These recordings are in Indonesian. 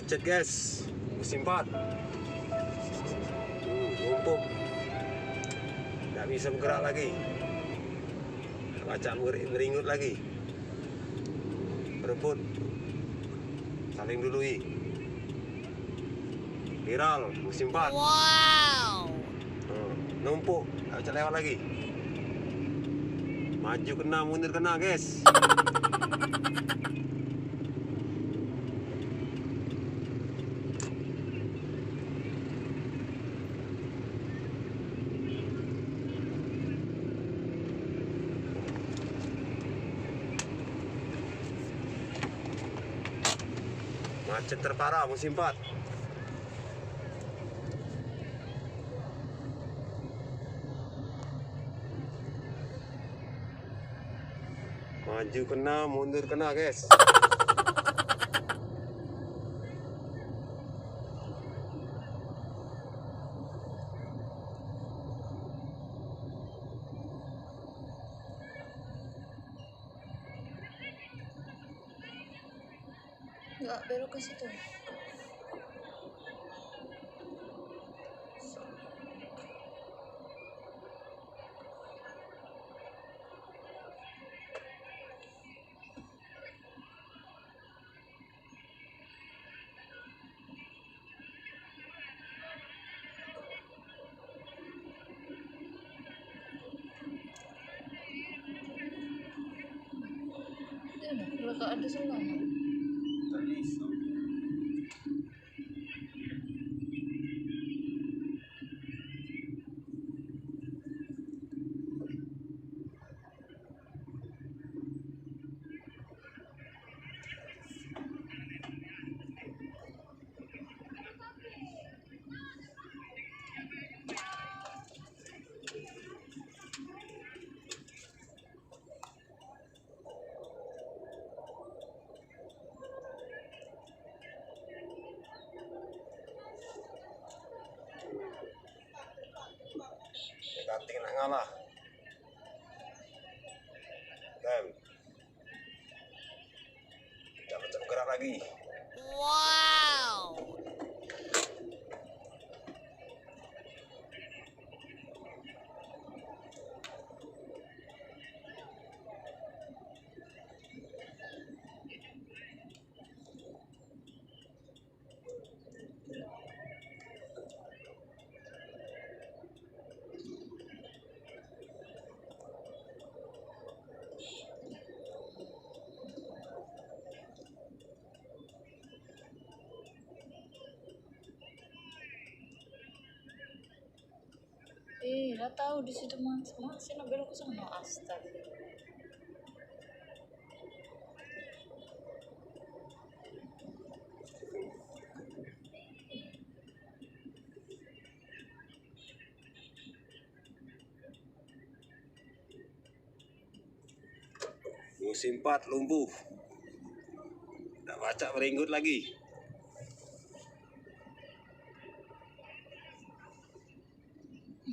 Macet guys, musim 4. Numpuk, nggak bisa bergerak lagi. Baca meringut lagi. Berebut, saling dului. Viral musim 4. Wow. Numpuk, nggak bisa lewat lagi. Maju kena, mundur kena guys. Macet terparah musim 4. Maju kena, mundur kena guys. Nggak belok ke situ. Mereka ada selama. Ganting nak ngalah. Dem. Tidak bisa bergerak lagi. Wow. Udah tahu di situ masih nak belok ke sana. Astaga. Musim 4 lumpuh. Tak baca meringut lagi.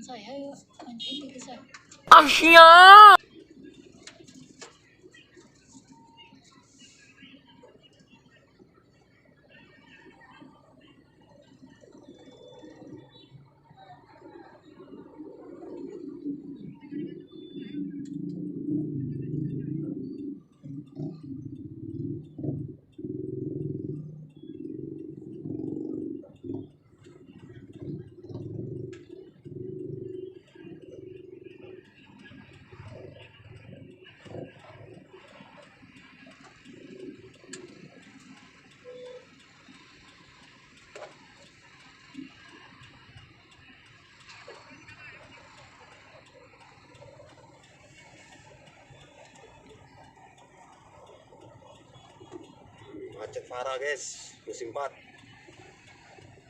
Saya yuk mancing ke saya. Asyik. Macet parah guys, musim 4.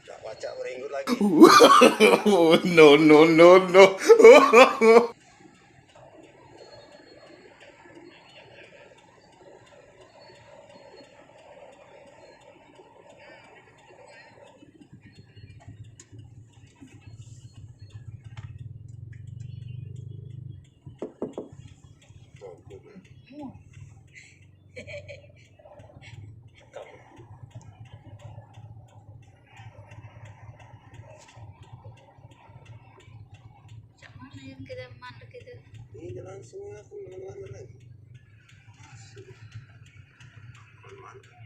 Tak baca meringut lagi. No, no, no, no. langsung aku mana lagi. Mantap.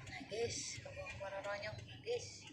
Nah guys, aku mana ronyong guys.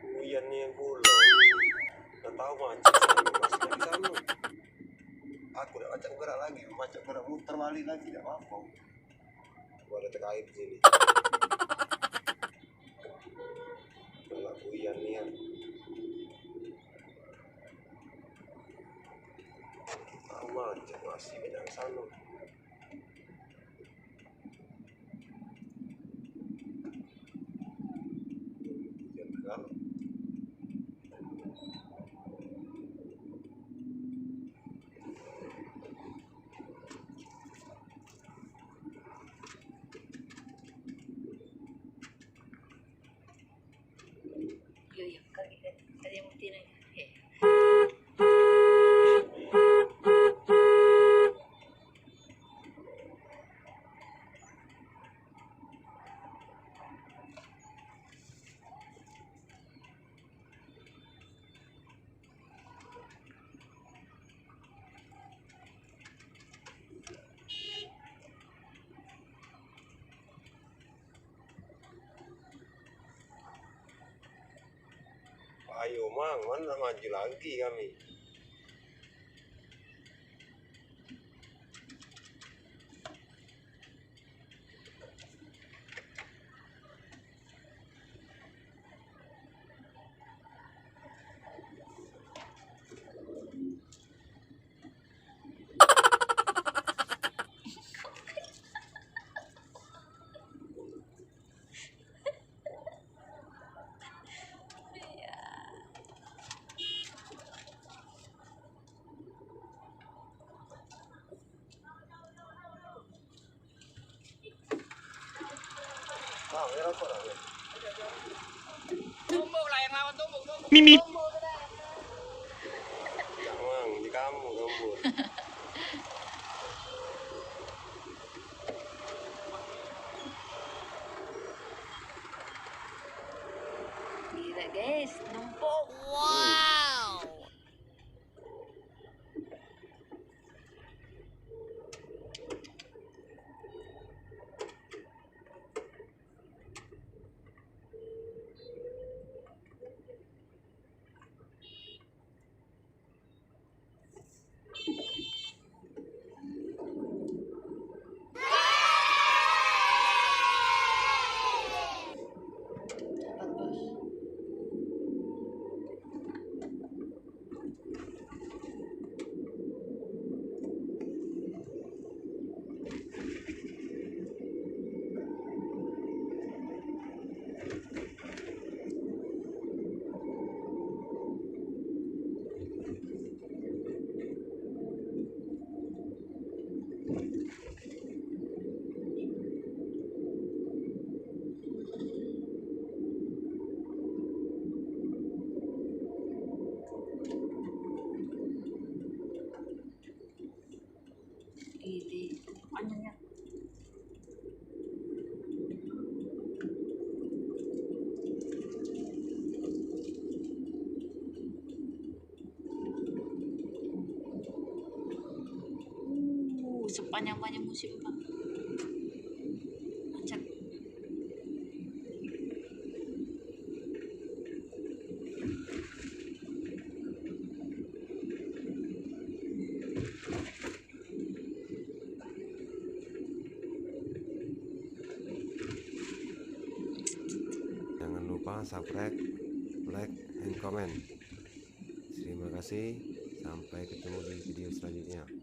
Hujan nih pulau. Nggak tahu macet masih di sana. Aku udah macam gerak lagi, macam gerak muter balik lagi, tidak apa-apa. Gua ada terkait di sini. Kena hujan nih kan. Tahu macet masih di sana. Hujan segala. Yo kali yang mesti nih. Ayo mang, mana maju lagi kami. Ah, merah apa lah? Mimi. Mang, di kamu gambur. Gila guys, numpuk. Cepat bos. Di panjangnya. Sepanjang-panjang musim Pak. Macet. Jangan lupa subscribe, like, and comment. Terima kasih. Sampai ketemu di video selanjutnya.